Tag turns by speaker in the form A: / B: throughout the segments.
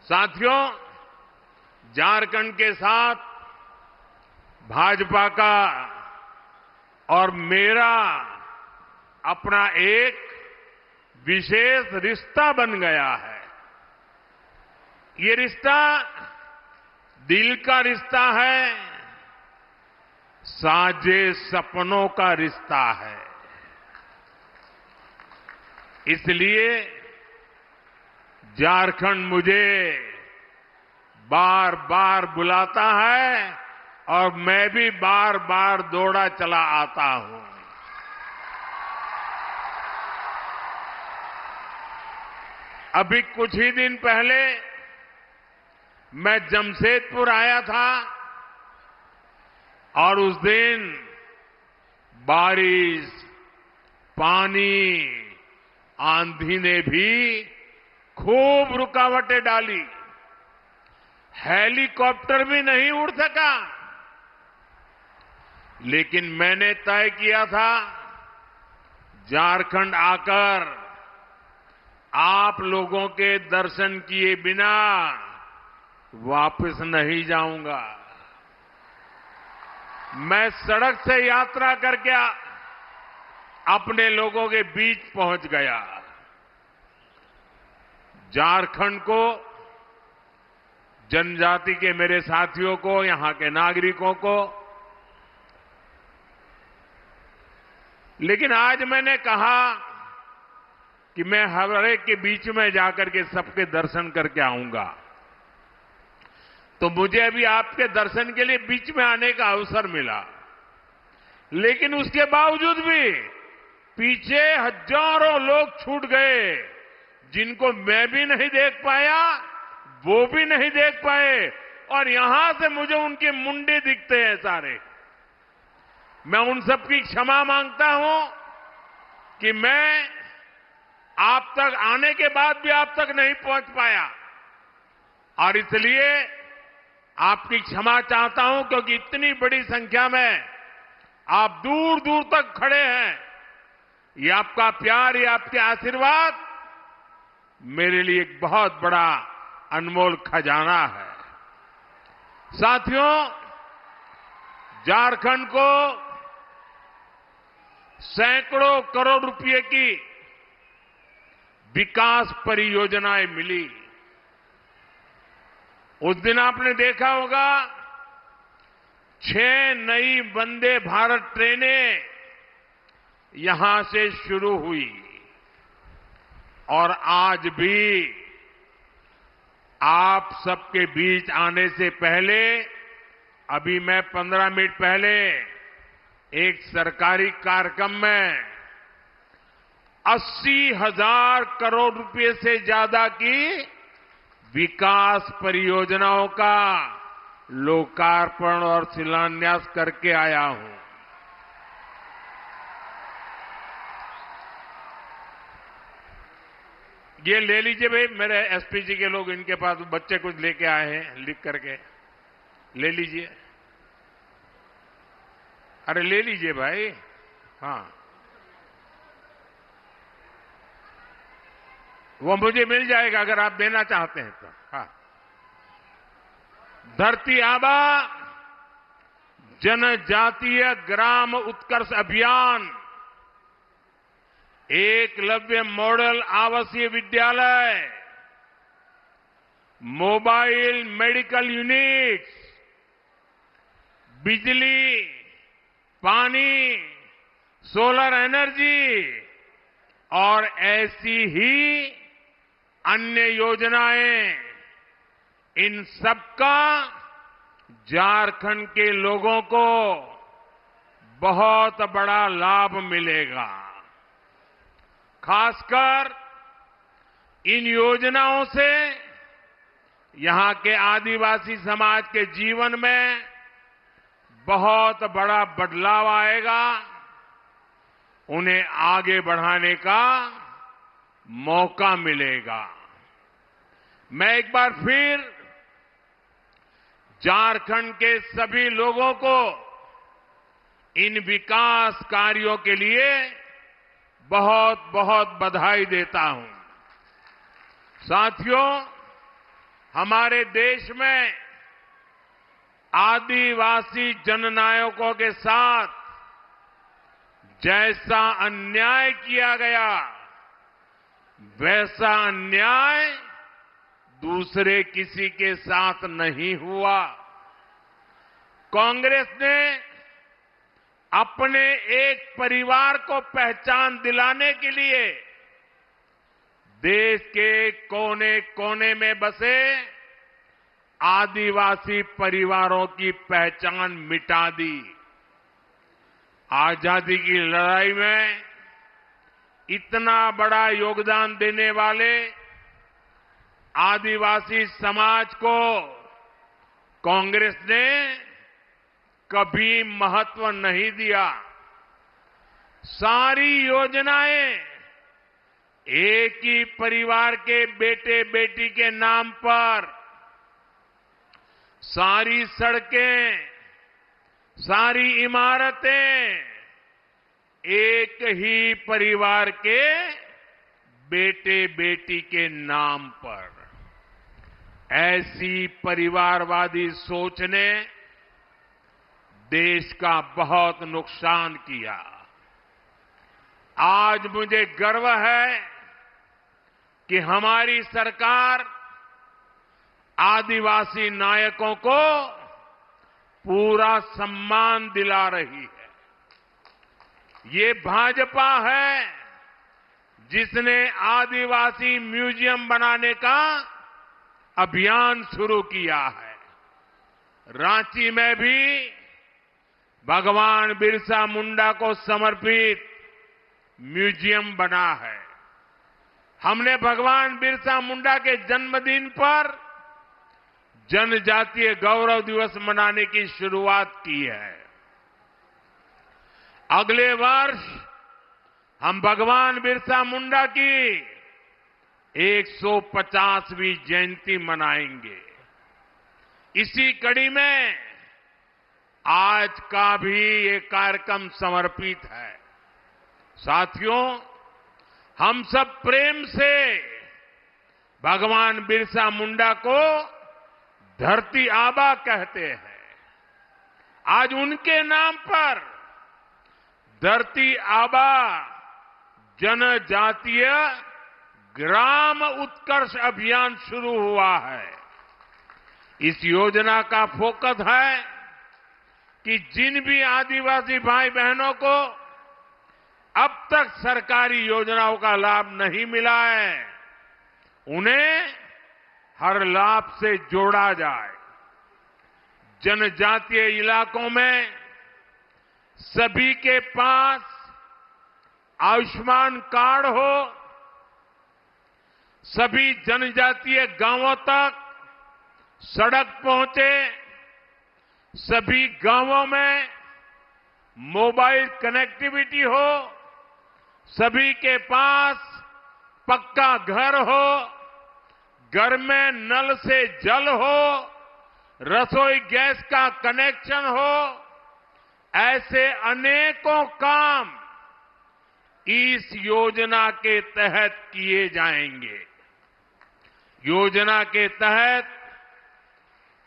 A: साथियों, झारखंड के साथ भाजपा का और मेरा अपना एक विशेष रिश्ता बन गया है। ये रिश्ता दिल का रिश्ता है, साझे सपनों का रिश्ता है। इसलिए झारखंड मुझे बार बार बुलाता है और मैं भी बार बार दौड़ा चला आता हूं। अभी कुछ ही दिन पहले मैं जमशेदपुर आया था और उस दिन बारिश, पानी, आंधी ने भी खूब रुकावटें डाली। हेलीकॉप्टर भी नहीं उड़ सका। लेकिन मैंने तय किया था, झारखंड आकर आप लोगों के दर्शन किए बिना वापस नहीं जाऊंगा। मैं सड़क से यात्रा करके अपने लोगों के बीच पहुंच गया। झारखंड को, जनजाति के मेरे साथियों को, यहां के नागरिकों को, लेकिन आज मैंने कहा कि मैं हर एक के बीच में जाकर के सबके दर्शन करके आऊंगा। तो मुझे अभी आपके दर्शन के लिए बीच में आने का अवसर मिला, लेकिन उसके बावजूद भी पीछे हजारों लोग छूट गए, जिनको मैं भी नहीं देख पाया, वो भी नहीं देख पाए, और यहां से मुझे उनके मुंडे दिखते हैं सारे। मैं उन सबकी क्षमा मांगता हूं कि मैं आप तक आने के बाद भी आप तक नहीं पहुंच पाया, और इसलिए आपकी क्षमा चाहता हूं, क्योंकि इतनी बड़ी संख्या में आप दूर दूर तक खड़े हैं। ये आपका प्यार, ये आपके आशीर्वाद मेरे लिए एक बहुत बड़ा अनमोल खजाना है। साथियों, झारखंड को सैकड़ों करोड़ रुपए की विकास परियोजनाएं मिली। उस दिन आपने देखा होगा 6 नई वंदे भारत ट्रेनें यहां से शुरू हुई, और आज भी आप सबके बीच आने से पहले, अभी मैं 15 मिनट पहले एक सरकारी कार्यक्रम में 80,000 करोड़ रुपए से ज्यादा की विकास परियोजनाओं का लोकार्पण और शिलान्यास करके आया हूं। ये ले लीजिए भाई, मेरे एसपीजी के लोग, इनके पास बच्चे कुछ लेके आए हैं लिख करके, ले लीजिए। अरे ले लीजिए भाई। हाँ, वो मुझे मिल जाएगा अगर आप देना चाहते हैं तो। हाँ, धरती आबा जनजातीय ग्राम उत्कर्ष अभियान, एकलव्य मॉडल आवासीय विद्यालय, मोबाइल मेडिकल यूनिट्स, बिजली, पानी, सोलर एनर्जी और ऐसी ही अन्य योजनाएं, इन सबका झारखंड के लोगों को बहुत बड़ा लाभ मिलेगा। खासकर इन योजनाओं से यहां के आदिवासी समाज के जीवन में बहुत बड़ा बदलाव आएगा। उन्हें आगे बढ़ाने का मौका मिलेगा। मैं एक बार फिर झारखंड के सभी लोगों को इन विकास कार्यों के लिए बहुत बहुत बधाई देता हूं। साथियों, हमारे देश में आदिवासी जननायकों के साथ जैसा अन्याय किया गया, वैसा अन्याय दूसरे किसी के साथ नहीं हुआ। कांग्रेस ने अपने एक परिवार को पहचान दिलाने के लिए देश के कोने कोने में बसे आदिवासी परिवारों की पहचान मिटा दी। आजादी की लड़ाई में इतना बड़ा योगदान देने वाले आदिवासी समाज को कांग्रेस ने कभी महत्व नहीं दिया। सारी योजनाएं एक ही परिवार के बेटे बेटी के नाम पर, सारी सड़कें, सारी इमारतें एक ही परिवार के बेटे बेटी के नाम पर। ऐसी परिवारवादी सोच ने देश का बहुत नुकसान किया। आज मुझे गर्व है कि हमारी सरकार आदिवासी नायकों को पूरा सम्मान दिला रही है। ये भाजपा है जिसने आदिवासी म्यूजियम बनाने का अभियान शुरू किया है। रांची में भी भगवान बिरसा मुंडा को समर्पित म्यूजियम बना है। हमने भगवान बिरसा मुंडा के जन्मदिन पर जनजातीय गौरव दिवस मनाने की शुरुआत की है। अगले वर्ष हम भगवान बिरसा मुंडा की 150वीं जयंती मनाएंगे। इसी कड़ी में आज का भी ये कार्यक्रम समर्पित है। साथियों, हम सब प्रेम से भगवान बिरसा मुंडा को धरती आबा कहते हैं। आज उनके नाम पर धरती आबा जनजातीय ग्राम उत्कर्ष अभियान शुरू हुआ है। इस योजना का फोकस है कि जिन भी आदिवासी भाई बहनों को अब तक सरकारी योजनाओं का लाभ नहीं मिला है, उन्हें हर लाभ से जोड़ा जाए। जनजातीय इलाकों में सभी के पास आयुष्मान कार्ड हो, सभी जनजातीय गांवों तक सड़क पहुंचे, सभी गांवों में मोबाइल कनेक्टिविटी हो, सभी के पास पक्का घर हो, घर में नल से जल हो, रसोई गैस का कनेक्शन हो, ऐसे अनेकों काम इस योजना के तहत किए जाएंगे। योजना के तहत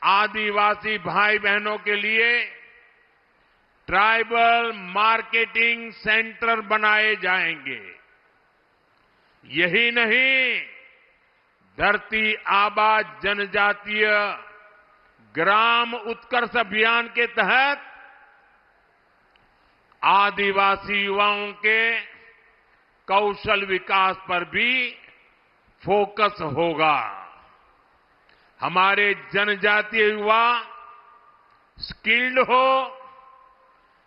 A: आदिवासी भाई बहनों के लिए ट्राइबल मार्केटिंग सेंटर बनाए जाएंगे। यही नहीं, धरती आबा जनजातीय ग्राम उत्कर्ष अभियान के तहत आदिवासी युवाओं के कौशल विकास पर भी फोकस होगा। हमारे जनजातीय युवा स्किल्ड हो,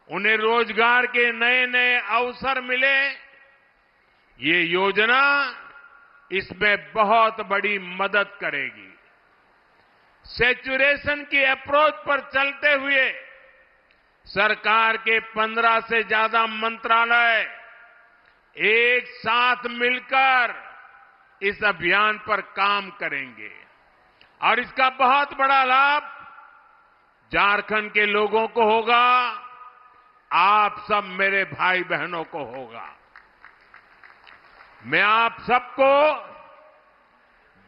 A: उन्हें रोजगार के नए नए अवसर मिले, ये योजना इसमें बहुत बड़ी मदद करेगी। सैचुरेशन की अप्रोच पर चलते हुए सरकार के 15 से ज्यादा मंत्रालय एक साथ मिलकर इस अभियान पर काम करेंगे और इसका बहुत बड़ा लाभ झारखंड के लोगों को होगा, आप सब मेरे भाई बहनों को होगा। मैं आप सबको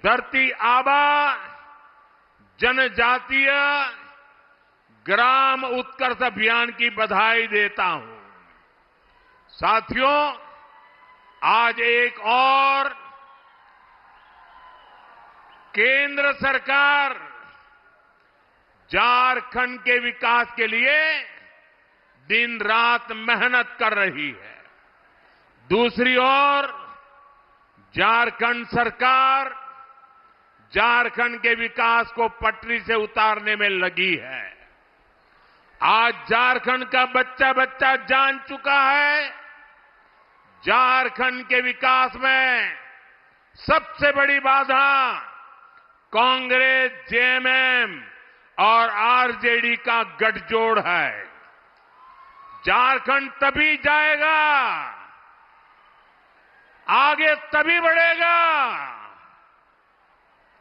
A: धरती आबा जनजातीय ग्राम उत्कर्ष अभियान की बधाई देता हूं। साथियों, आज एक और केंद्र सरकार झारखंड के विकास के लिए दिन रात मेहनत कर रही है। दूसरी ओर झारखंड सरकार झारखंड के विकास को पटरी से उतारने में लगी है। आज झारखंड का बच्चा बच्चा जान चुका है, झारखंड के विकास में सबसे बड़ी बाधा कांग्रेस, जेएमएम और आरजेडी का गठजोड़ है। झारखंड तभी जाएगा, आगे तभी बढ़ेगा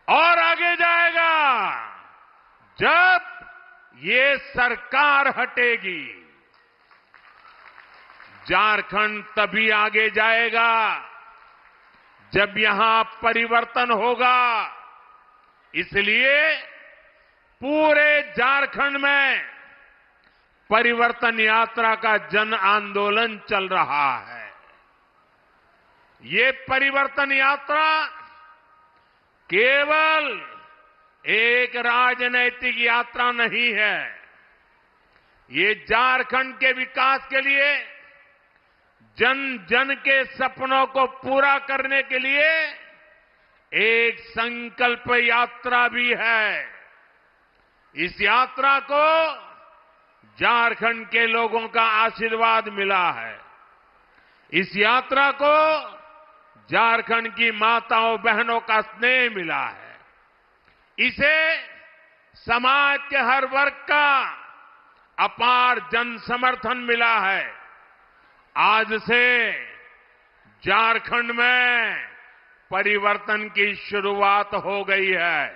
A: और आगे जाएगा जब ये सरकार हटेगी। झारखंड तभी आगे जाएगा जब यहां परिवर्तन होगा। इसलिए पूरे झारखंड में परिवर्तन यात्रा का जन आंदोलन चल रहा है। ये परिवर्तन यात्रा केवल एक राजनैतिक यात्रा नहीं है, ये झारखंड के विकास के लिए, जन जन के सपनों को पूरा करने के लिए एक संकल्प यात्रा भी है। इस यात्रा को झारखंड के लोगों का आशीर्वाद मिला है। इस यात्रा को झारखंड की माताओं बहनों का स्नेह मिला है। इसे समाज के हर वर्ग का अपार जन समर्थन मिला है। आज से झारखंड में परिवर्तन की शुरुआत हो गई है।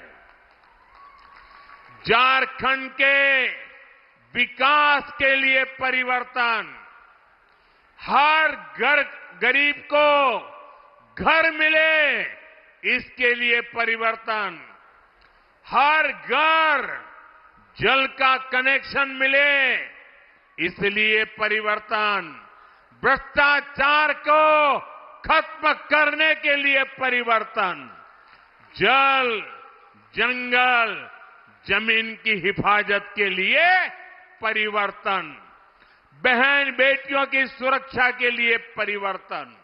A: झारखंड के विकास के लिए परिवर्तन, हर गरीब को घर मिले इसके लिए परिवर्तन, हर घर जल का कनेक्शन मिले इसलिए परिवर्तन, भ्रष्टाचार को खत्म करने के लिए परिवर्तन, जल, जंगल, जमीन की हिफाजत के लिए परिवर्तन, बहन बेटियों की सुरक्षा के लिए परिवर्तन,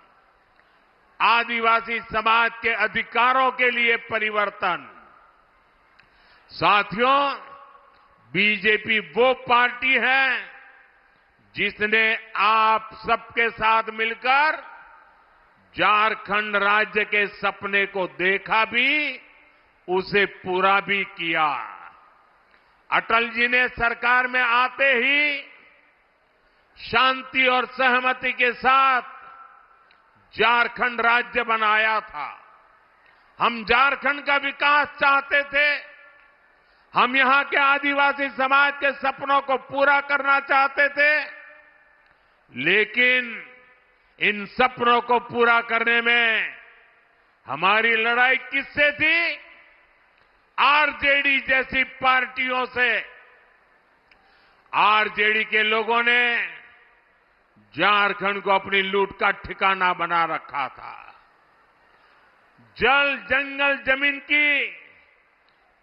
A: आदिवासी समाज के अधिकारों के लिए परिवर्तन। साथियों, बीजेपी वो पार्टी है जिसने आप सबके साथ मिलकर झारखंड राज्य के सपने को देखा भी, उसे पूरा भी किया। अटल जी ने सरकार में आते ही शांति और सहमति के साथ झारखंड राज्य बनाया था। हम झारखंड का विकास चाहते थे, हम यहां के आदिवासी समाज के सपनों को पूरा करना चाहते थे, लेकिन इन सपनों को पूरा करने में हमारी लड़ाई किससे थी? आरजेडी जैसी पार्टियों से। आरजेडी के लोगों ने झारखंड को अपनी लूट का ठिकाना बना रखा था। जल, जंगल, जमीन की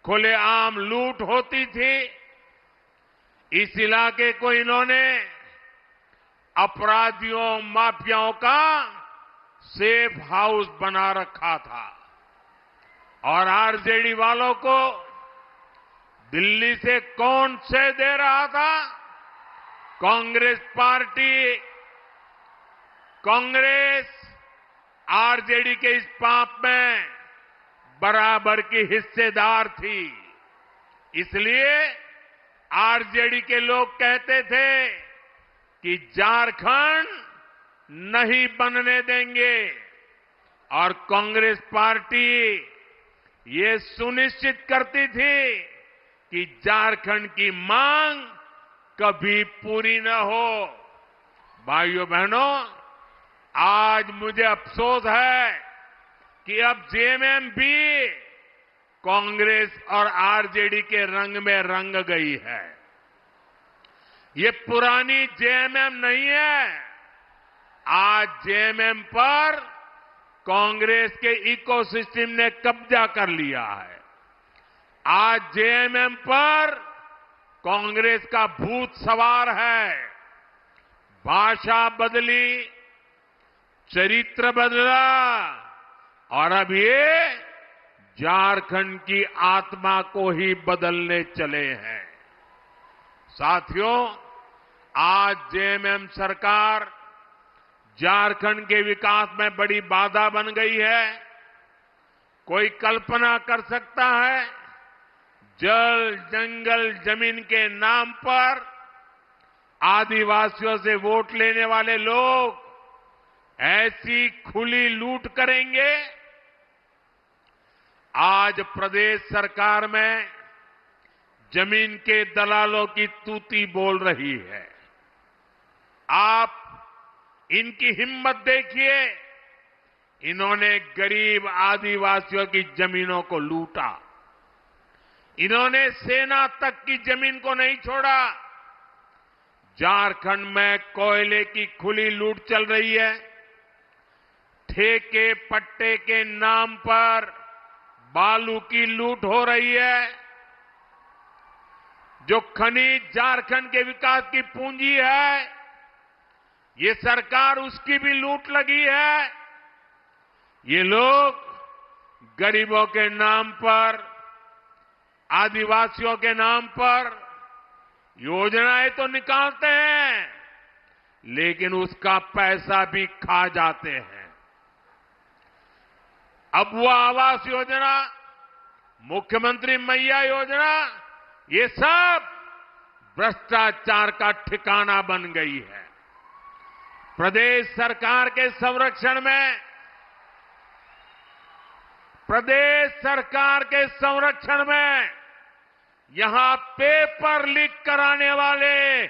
A: खुलेआम लूट होती थी। इस इलाके को इन्होंने अपराधियों, माफियाओं का सेफ हाउस बना रखा था और आरजेडी वालों को दिल्ली से कौन से दे रहा था? कांग्रेस पार्टी। कांग्रेस आरजेडी के इस पाप में बराबर की हिस्सेदार थी। इसलिए आरजेडी के लोग कहते थे कि झारखंड नहीं बनने देंगे और कांग्रेस पार्टी ये सुनिश्चित करती थी कि झारखंड की मांग कभी पूरी न हो। भाइयों बहनों, आज मुझे अफसोस है कि अब जेएमएम भी कांग्रेस और आरजेडी के रंग में रंग गई है। ये पुरानी जेएमएम नहीं है। आज जेएमएम पर कांग्रेस के इकोसिस्टम ने कब्जा कर लिया है। आज जेएमएम पर कांग्रेस का भूत सवार है। भाषा बदली, चरित्र बदला और अब ये झारखंड की आत्मा को ही बदलने चले हैं। साथियों, आज जेएमएम सरकार झारखंड के विकास में बड़ी बाधा बन गई है। कोई कल्पना कर सकता है जल, जंगल, जमीन के नाम पर आदिवासियों से वोट लेने वाले लोग ऐसी खुली लूट करेंगे? आज प्रदेश सरकार में जमीन के दलालों की तूती बोल रही है। आप इनकी हिम्मत देखिए। इन्होंने गरीब आदिवासियों की जमीनों को लूटा। इन्होंने सेना तक की जमीन को नहीं छोड़ा। झारखंड में कोयले की खुली लूट चल रही है। ठेके पट्टे के नाम पर बालू की लूट हो रही है। जो खनिज झारखंड के विकास की पूंजी है, ये सरकार उसकी भी लूट लगी है। ये लोग गरीबों के नाम पर, आदिवासियों के नाम पर योजनाएं तो निकालते हैं, लेकिन उसका पैसा भी खा जाते हैं। अब वो आवास योजना, मुख्यमंत्री मैया योजना, ये सब भ्रष्टाचार का ठिकाना बन गई है। प्रदेश सरकार के संरक्षण में, यहां पेपर लीक कराने वाले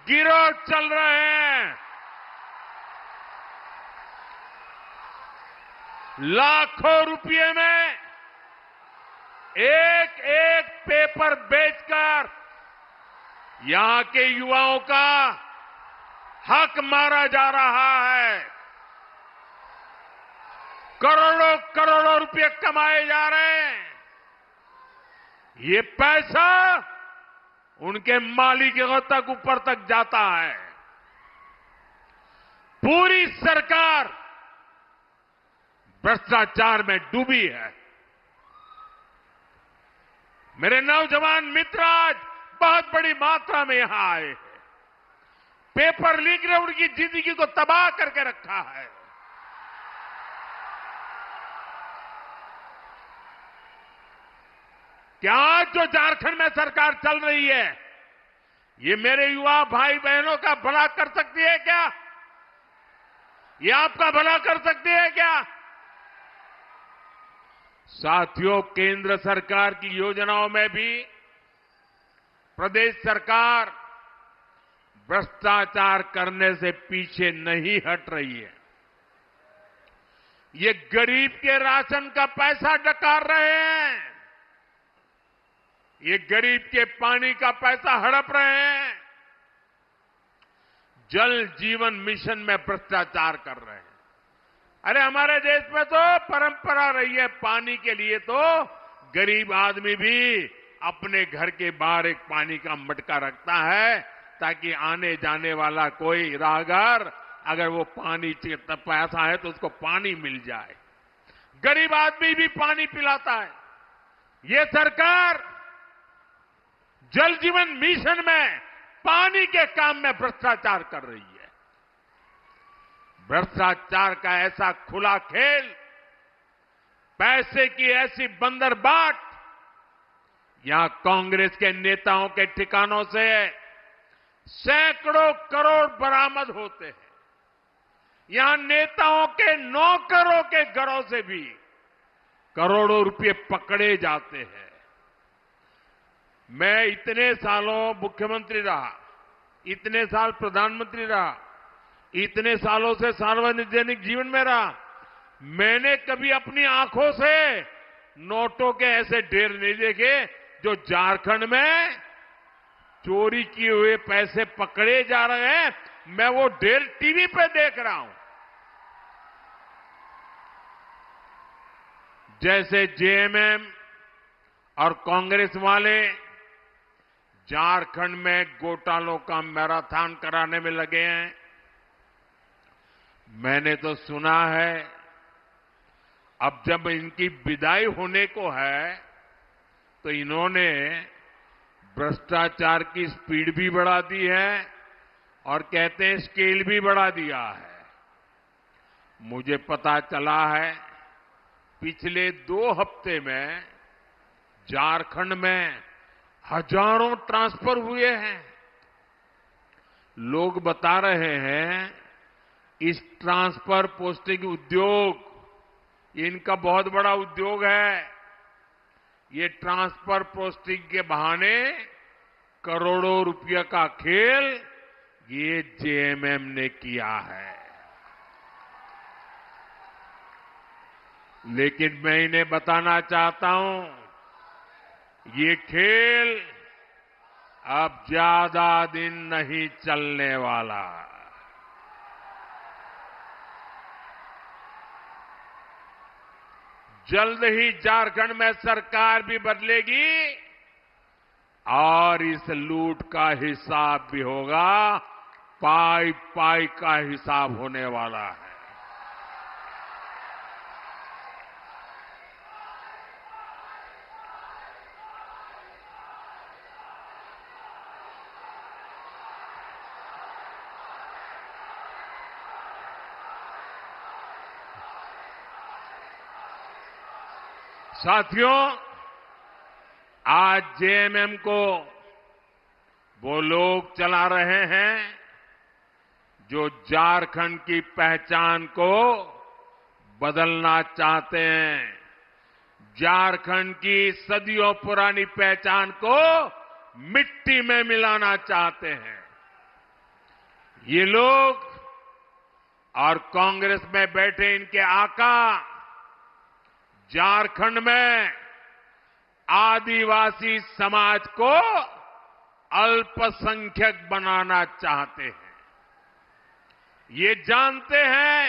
A: गिरोह चल रहे हैं। लाखों रुपए में एक एक पेपर बेचकर यहां के युवाओं का हक मारा जा रहा है। करोड़ों करोड़ों रुपए कमाए जा रहे हैं। ये पैसा उनके मालिकों तक, ऊपर तक जाता है। पूरी सरकार भ्रष्टाचार में डूबी है। मेरे नौजवान मित्र आज बहुत बड़ी मात्रा में यहां आए हैं। पेपर लीक ने उनकी जिंदगी को तबाह करके रखा है। क्या आज जो झारखंड में सरकार चल रही है, ये मेरे युवा भाई बहनों का भला कर सकती है क्या? ये आपका भला कर सकती है क्या? साथियों, केंद्र सरकार की योजनाओं में भी प्रदेश सरकार भ्रष्टाचार करने से पीछे नहीं हट रही है। ये गरीब के राशन का पैसा डकार रहे हैं। ये गरीब के पानी का पैसा हड़प रहे हैं। जल जीवन मिशन में भ्रष्टाचार कर रहे हैं। अरे हमारे देश में तो परंपरा रही है, पानी के लिए तो गरीब आदमी भी अपने घर के बाहर एक पानी का मटका रखता है, ताकि आने जाने वाला कोई राहगीर अगर वो पानी प्यासा है तो उसको पानी मिल जाए। गरीब आदमी भी पानी पिलाता है। ये सरकार जल जीवन मिशन में पानी के काम में भ्रष्टाचार कर रही है। भ्रष्टाचार का ऐसा खुला खेल, पैसे की ऐसी बंदरबाट, यहां कांग्रेस के नेताओं के ठिकानों से सैकड़ों करोड़ बरामद होते हैं। यहां नेताओं के नौकरों के घरों से भी करोड़ों रुपए पकड़े जाते हैं। मैं इतने सालों मुख्यमंत्री रहा, इतने साल प्रधानमंत्री रहा, इतने सालों से सार्वजनिक जीवन में रहा, मैंने कभी अपनी आंखों से नोटों के ऐसे ढेर नहीं देखे जो झारखंड में चोरी किए हुए पैसे पकड़े जा रहे हैं। मैं वो ढेर टीवी पे देख रहा हूं। जैसे जेएमएम और कांग्रेस वाले झारखंड में घोटालों का मैराथन कराने में लगे हैं। मैंने तो सुना है अब जब इनकी विदाई होने को है तो इन्होंने भ्रष्टाचार की स्पीड भी बढ़ा दी है और कहते हैं स्केल भी बढ़ा दिया है। मुझे पता चला है पिछले 2 हफ्ते में झारखंड में हजारों ट्रांसफर हुए हैं। लोग बता रहे हैं इस ट्रांसफर पोस्टिंग उद्योग इनका बहुत बड़ा उद्योग है। ये ट्रांसफर पोस्टिंग के बहाने करोड़ों रुपये का खेल ये जेएमएम ने किया है। लेकिन मैं इन्हें बताना चाहता हूं ये खेल अब ज्यादा दिन नहीं चलने वाला। जल्द ही झारखंड में सरकार भी बदलेगी और इस लूट का हिसाब भी होगा। पाई पाई का हिसाब होने वाला है। साथियों, आज जेएमएम को वो लोग चला रहे हैं जो झारखंड की पहचान को बदलना चाहते हैं। झारखंड की सदियों पुरानी पहचान को मिट्टी में मिलाना चाहते हैं। ये लोग और कांग्रेस में बैठे इनके आका झारखंड में आदिवासी समाज को अल्पसंख्यक बनाना चाहते हैं। ये जानते हैं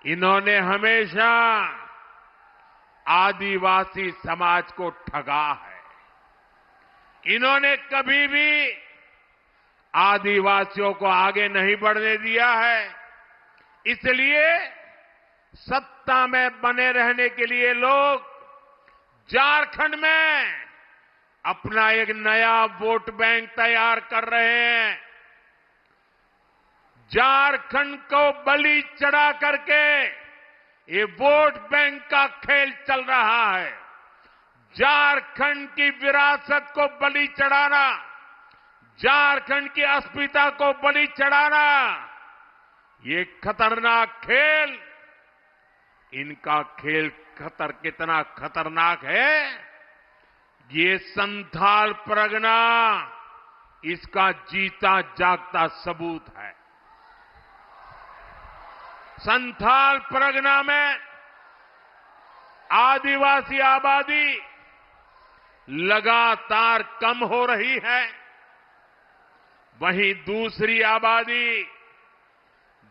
A: इन्होंने हमेशा आदिवासी समाज को ठगा है। इन्होंने कभी भी आदिवासियों को आगे नहीं बढ़ने दिया है। इसलिए सत्ता में बने रहने के लिए लोग झारखंड में अपना एक नया वोट बैंक तैयार कर रहे हैं। झारखंड को बलि चढ़ा करके ये वोट बैंक का खेल चल रहा है। झारखंड की विरासत को बलि चढ़ाना, झारखंड की अस्मिता को बलि चढ़ाना, ये खतरनाक खेल, इनका खेल कितना खतरनाक है ये संथाल परगना इसका जीता जागता सबूत है। संथाल परगना में आदिवासी आबादी लगातार कम हो रही है। वहीं दूसरी आबादी,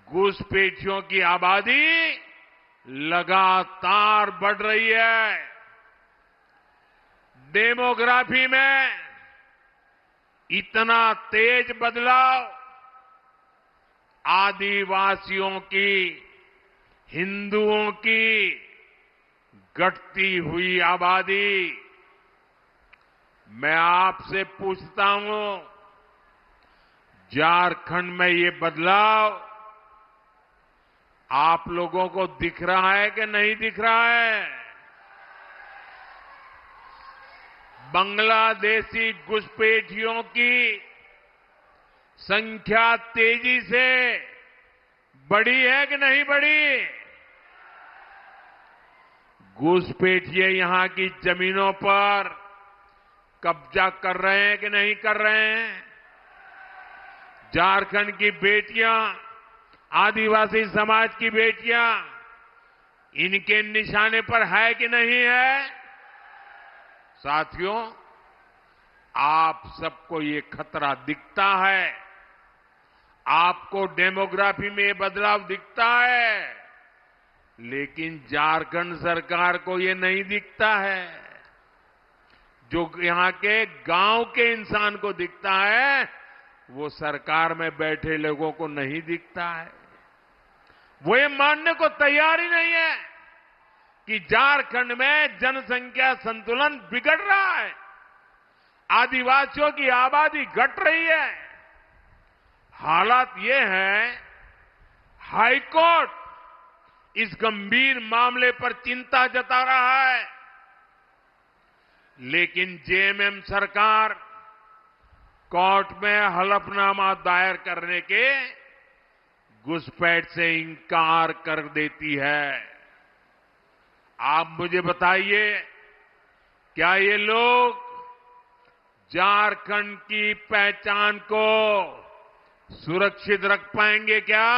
A: घुसपैठियों की आबादी लगातार बढ़ रही है। डेमोग्राफी में इतना तेज बदलाव आदिवासियों की, हिंदुओं की घटती हुई आबादी। मैं आपसे पूछता हूं, झारखंड में ये बदलाव आप लोगों को दिख रहा है कि नहीं दिख रहा है? बांग्लादेशी घुसपैठियों की संख्या तेजी से बढ़ी है कि नहीं बढ़ी? घुसपैठिए यहां की जमीनों पर कब्जा कर रहे हैं कि नहीं कर रहे हैं? झारखंड की बेटियां, आदिवासी समाज की बेटियां इनके निशाने पर है कि नहीं है? साथियों, आप सबको ये खतरा दिखता है, आपको डेमोग्राफी में ये बदलाव दिखता है, लेकिन झारखंड सरकार को ये नहीं दिखता है। जो यहां के गांव के इंसान को दिखता है, वो सरकार में बैठे लोगों को नहीं दिखता है। वो ये मानने को तैयार ही नहीं है कि झारखंड में जनसंख्या संतुलन बिगड़ रहा है, आदिवासियों की आबादी घट रही है। हालात ये है, हाईकोर्ट इस गंभीर मामले पर चिंता जता रहा है, लेकिन जेएमएम सरकार कोर्ट में हलफनामा दायर करने के घुसपैठ से इंकार कर देती है। आप मुझे बताइए, क्या ये लोग झारखंड की पहचान को सुरक्षित रख पाएंगे क्या?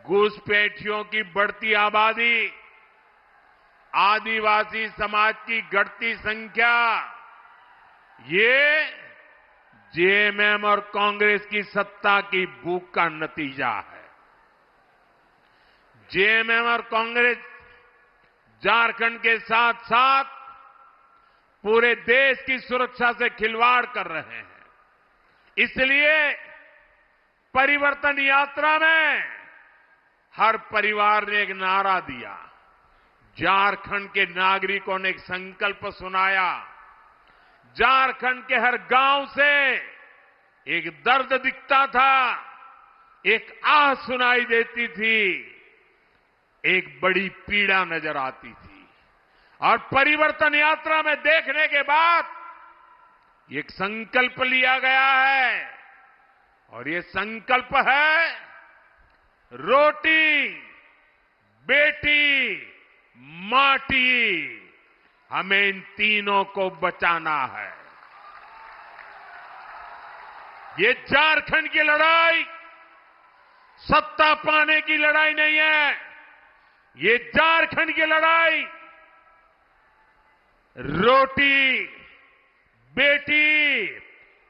A: घुसपैठियों की बढ़ती आबादी, आदिवासी समाज की घटती संख्या, ये जेएमएम और कांग्रेस की सत्ता की भूख का नतीजा है। जेएमएम और कांग्रेस झारखंड के साथ साथ पूरे देश की सुरक्षा से खिलवाड़ कर रहे हैं। इसलिए परिवर्तन यात्रा में हर परिवार ने एक नारा दिया, झारखंड के नागरिकों ने एक संकल्प सुनाया, झारखंड के हर गांव से एक दर्द दिखता था, एक आह सुनाई देती थी, एक बड़ी पीड़ा नजर आती थी। और परिवर्तन यात्रा में देखने के बाद एक संकल्प लिया गया है, और ये संकल्प है रोटी, बेटी, माटी, हमें इन तीनों को बचाना है। ये झारखंड की लड़ाई सत्ता पाने की लड़ाई नहीं है, ये झारखंड की लड़ाई रोटी, बेटी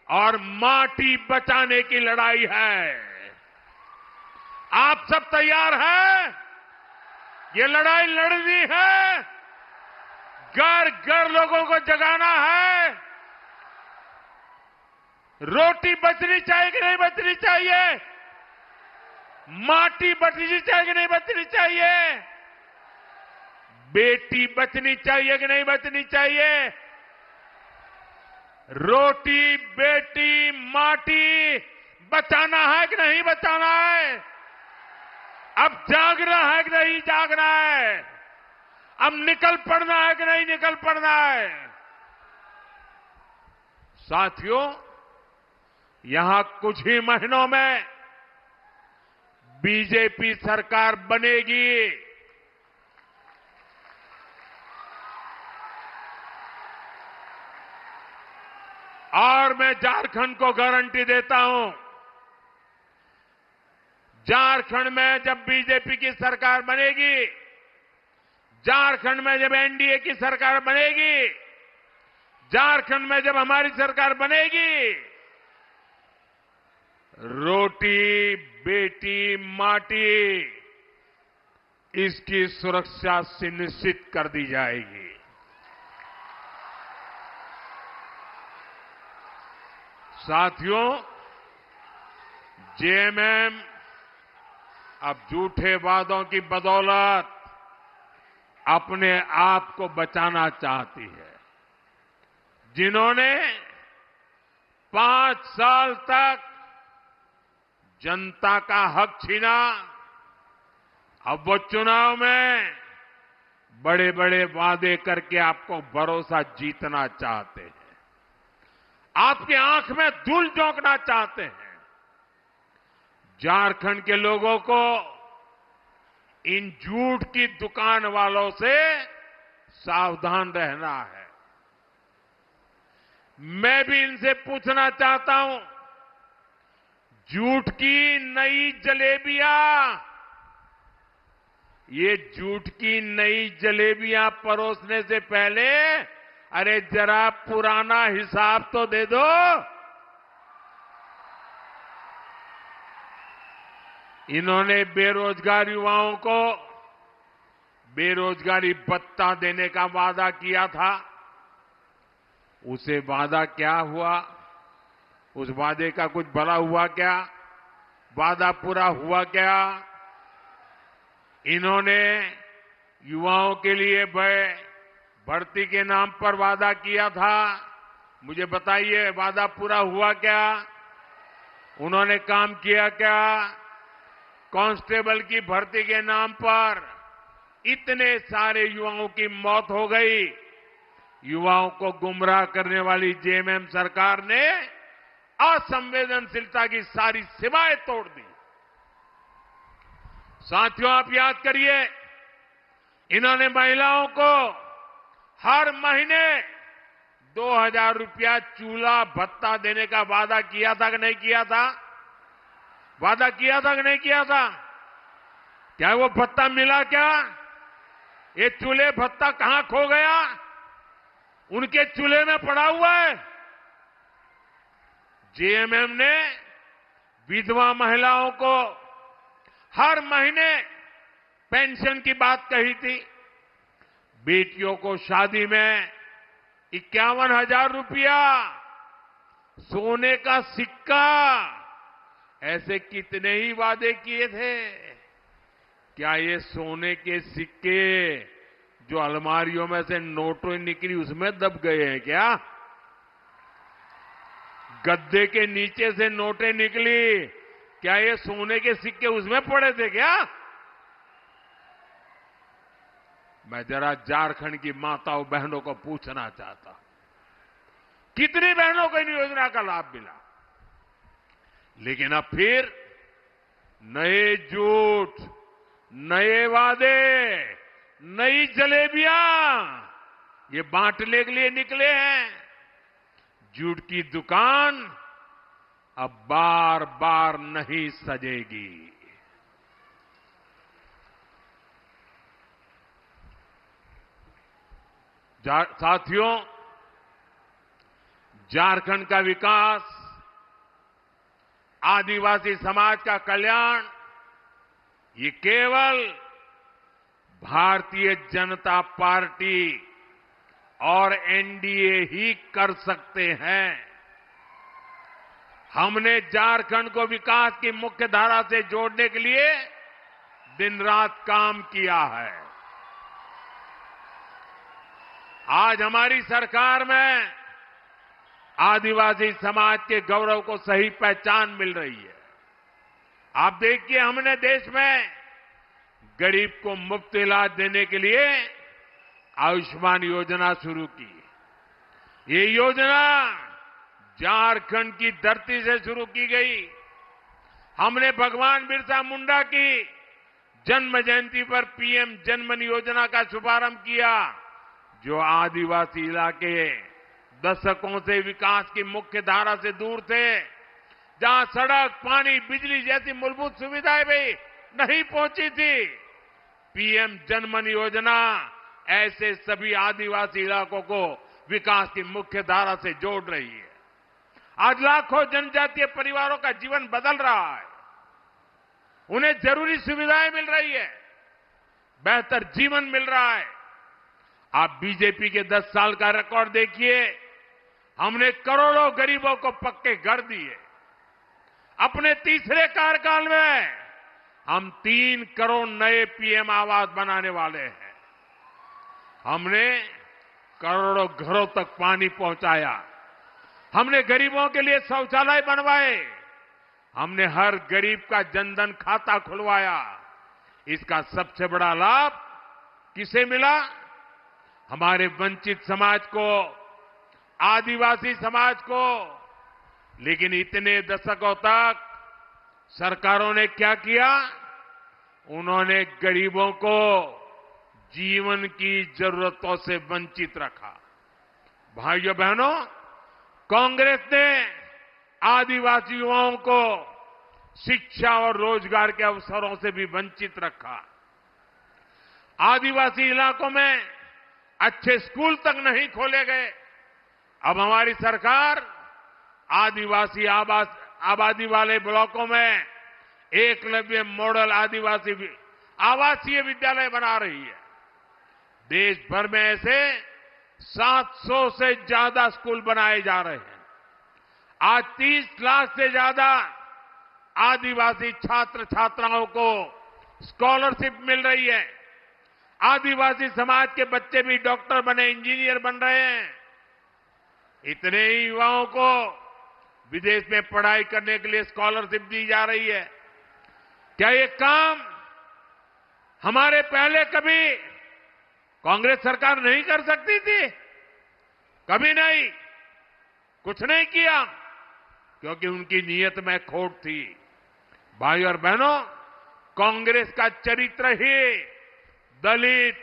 A: और माटी बचाने की लड़ाई है। आप सब तैयार हैं? ये लड़ाई लड़नी है, घर घर लोगों को जगाना है। रोटी बचनी चाहिए कि नहीं बचनी चाहिए? माटी बचनी चाहिए कि नहीं बचनी चाहिए? बेटी बचनी चाहिए कि नहीं बचनी चाहिए? रोटी, बेटी, माटी बचाना है कि नहीं बचाना है? अब जागना है कि नहीं जागना है? अब निकल पड़ना है कि नहीं निकल पड़ना है? साथियों, यहां कुछ ही महीनों में बीजेपी सरकार बनेगी। और मैं झारखंड को गारंटी देता हूं, झारखंड में जब बीजेपी की सरकार बनेगी, झारखंड में जब एनडीए की सरकार बनेगी, झारखंड में जब हमारी सरकार बनेगी, रोटी, बेटी, माटी, इसकी सुरक्षा सुनिश्चित कर दी जाएगी। साथियों, जेएमएम अब झूठे वादों की बदौलत अपने आप को बचाना चाहती है। जिन्होंने 5 साल तक जनता का हक छीना, अब वो चुनाव में बड़े बड़े वादे करके आपको भरोसा जीतना चाहते हैं, आपकी आंख में धूल झोंकना चाहते हैं। झारखंड के लोगों को इन झूठ की दुकान वालों से सावधान रहना है। मैं भी इनसे पूछना चाहता हूं, झूठ की नई जलेबियां ये झूठ की नई जलेबियां परोसने से पहले अरे जरा पुराना हिसाब तो दे दो। इन्होंने बेरोजगार युवाओं को बेरोजगारी भत्ता देने का वादा किया था। उसे वादा क्या हुआ? उस वादे का कुछ भला हुआ क्या? वादा पूरा हुआ क्या? इन्होंने युवाओं के लिए भर्ती के नाम पर वादा किया था। मुझे बताइए, वादा पूरा हुआ क्या? उन्होंने काम किया क्या? कांस्टेबल की भर्ती के नाम पर इतने सारे युवाओं की मौत हो गई। युवाओं को गुमराह करने वाली जेएमएम सरकार ने असंवेदनशीलता की सारी सीमाएं तोड़ दी। साथियों, आप याद करिए, इन्होंने महिलाओं को हर महीने 2000 रुपया चूल्हा भत्ता देने का वादा किया था कि नहीं किया था? वादा किया था कि नहीं किया था? क्या वो भत्ता मिला क्या? ये चूल्हे भत्ता कहां खो गया? उनके चूल्हे में पड़ा हुआ है। जेएमएम ने विधवा महिलाओं को हर महीने पेंशन की बात कही थी। बेटियों को शादी में 51,000 रुपया, सोने का सिक्का, ऐसे कितने ही वादे किए थे। क्या ये सोने के सिक्के जो अलमारियों में से नोटों निकली उसमें दब गए हैं क्या? गद्दे के नीचे से नोटें निकली, क्या ये सोने के सिक्के उसमें पड़े थे क्या? मैं जरा झारखंड की माताओं बहनों को पूछना चाहता हूं, कितनी बहनों को इन योजना का लाभ मिला? लेकिन अब फिर नए झूठ, नए वादे, नई जलेबियां ये बांटने के लिए निकले हैं। झूठ की दुकान अब बार बार नहीं सजेगी। साथियों, झारखंड का विकास, आदिवासी समाज का कल्याण, ये केवल भारतीय जनता पार्टी और एनडीए ही कर सकते हैं। हमने झारखंड को विकास की मुख्य धारा से जोड़ने के लिए दिन रात काम किया है। आज हमारी सरकार में आदिवासी समाज के गौरव को सही पहचान मिल रही है। आप देखिए, हमने देश में गरीब को मुफ्त इलाज देने के लिए आयुष्मान योजना शुरू की। ये योजना झारखंड की धरती से शुरू की गई। हमने भगवान बिरसा मुंडा की जन्म जयंती पर पीएम जनमन योजना का शुभारंभ किया, जो आदिवासी इलाके दशकों से विकास की मुख्य धारा से दूर थे, जहां सड़क, पानी, बिजली जैसी मूलभूत सुविधाएं भी नहीं पहुंची थी। पीएम जनमन योजना ऐसे सभी आदिवासी इलाकों को विकास की मुख्य धारा से जोड़ रही है। आज लाखों जनजातीय परिवारों का जीवन बदल रहा है। उन्हें जरूरी सुविधाएं मिल रही है, बेहतर जीवन मिल रहा है। आप बीजेपी के 10 साल का रिकॉर्ड देखिए। हमने करोड़ों गरीबों को पक्के घर दिए। अपने तीसरे कार्यकाल में हम 3 करोड़ नए पीएम आवास बनाने वाले हैं। हमने करोड़ों घरों तक पानी पहुंचाया। हमने गरीबों के लिए शौचालय बनवाए। हमने हर गरीब का जनधन खाता खुलवाया। इसका सबसे बड़ा लाभ किसे मिला? हमारे वंचित समाज को, आदिवासी समाज को। लेकिन इतने दशकों तक सरकारों ने क्या किया? उन्होंने गरीबों को जीवन की जरूरतों से वंचित रखा। भाइयों बहनों, कांग्रेस ने आदिवासी युवाओं को शिक्षा और रोजगार के अवसरों से भी वंचित रखा। आदिवासी इलाकों में अच्छे स्कूल तक नहीं खोले गए। अब हमारी सरकार आदिवासी आबादी वाले ब्लॉकों में एकलव्य मॉडल आदिवासी आवासीय विद्यालय बना रही है। देश भर में ऐसे 700 से ज्यादा स्कूल बनाए जा रहे हैं। आज 30 लाख से ज्यादा आदिवासी छात्र छात्राओं को स्कॉलरशिप मिल रही है। आदिवासी समाज के बच्चे भी डॉक्टर बने, इंजीनियर बन रहे हैं। इतने ही युवाओं को विदेश में पढ़ाई करने के लिए स्कॉलरशिप दी जा रही है। क्या ये काम हमारे पहले कभी कांग्रेस सरकार नहीं कर सकती थी? कभी नहीं, कुछ नहीं किया, क्योंकि उनकी नीयत में खोट थी। भाई और बहनों, कांग्रेस का चरित्र ही दलित,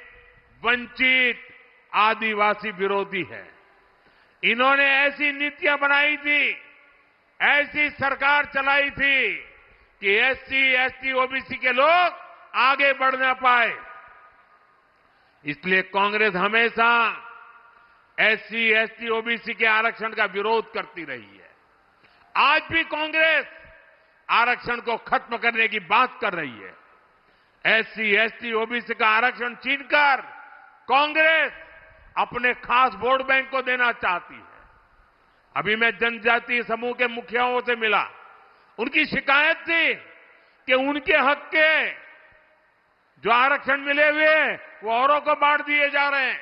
A: वंचित, आदिवासी विरोधी है। इन्होंने ऐसी नीतियां बनाई थी, ऐसी सरकार चलाई थी कि एससी, एसटी, ओबीसी के लोग आगे बढ़ ना पाए। इसलिए कांग्रेस हमेशा एससी, एसटी, ओबीसी के आरक्षण का विरोध करती रही है। आज भी कांग्रेस आरक्षण को खत्म करने की बात कर रही है। एससी, एसटी, ओबीसी का आरक्षण छीनकर कांग्रेस अपने खास वोट बैंक को देना चाहती है। अभी मैं जनजातीय समूह के मुखियाओं से मिला, उनकी शिकायत थी कि उनके हक के जो आरक्षण मिले हुए वो औरों को बांट दिए जा रहे हैं।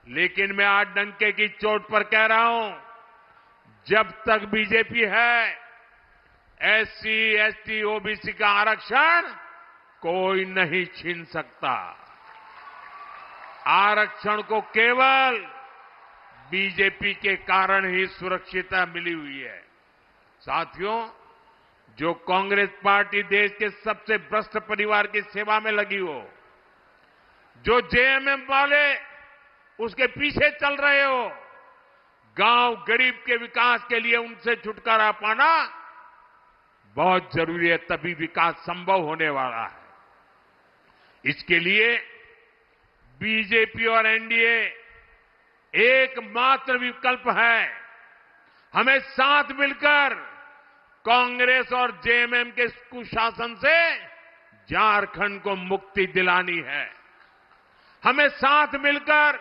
A: लेकिन मैं आज डंके की चोट पर कह रहा हूं, जब तक बीजेपी है, एससी, एसटी, ओबीसी का आरक्षण कोई नहीं छीन सकता। आरक्षण को केवल बीजेपी के कारण ही सुरक्षितता मिली हुई है। साथियों, जो कांग्रेस पार्टी देश के सबसे भ्रष्ट परिवार की सेवा में लगी हो, जो जेएमएम वाले उसके पीछे चल रहे हो, गांव गरीब के विकास के लिए उनसे छुटकारा पाना बहुत जरूरी है, तभी विकास संभव होने वाला है। इसके लिए बीजेपी और एनडीए एकमात्र विकल्प है। हमें साथ मिलकर कांग्रेस और जेएमएम के कुशासन से झारखंड को मुक्ति दिलानी है। हमें साथ मिलकर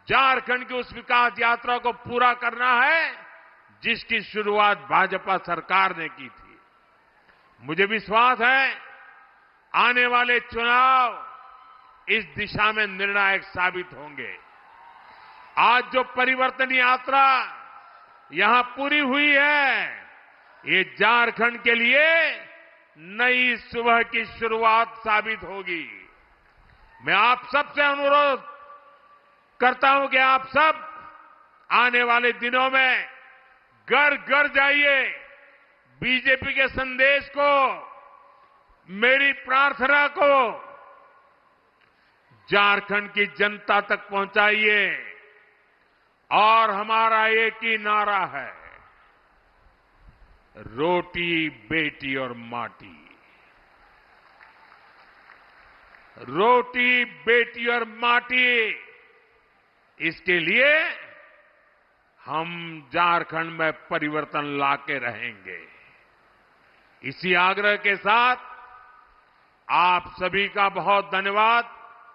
A: झारखंड की उस विकास यात्रा को पूरा करना है जिसकी शुरुआत भाजपा सरकार ने की थी। मुझे विश्वास है आने वाले चुनाव इस दिशा में निर्णायक साबित होंगे। आज जो परिवर्तन यात्रा यहां पूरी हुई है, ये झारखंड के लिए नई सुबह की शुरुआत साबित होगी। मैं आप सबसे अनुरोध करता हूं कि आप सब आने वाले दिनों में घर घर जाइए, बीजेपी के संदेश को, मेरी प्रार्थना को झारखंड की जनता तक पहुंचाइए। और हमारा एक ही नारा है, रोटी, बेटी और माटी। रोटी, बेटी और माटी, इसके लिए हम झारखंड में परिवर्तन लाके रहेंगे। इसी आग्रह के साथ आप सभी का बहुत धन्यवाद।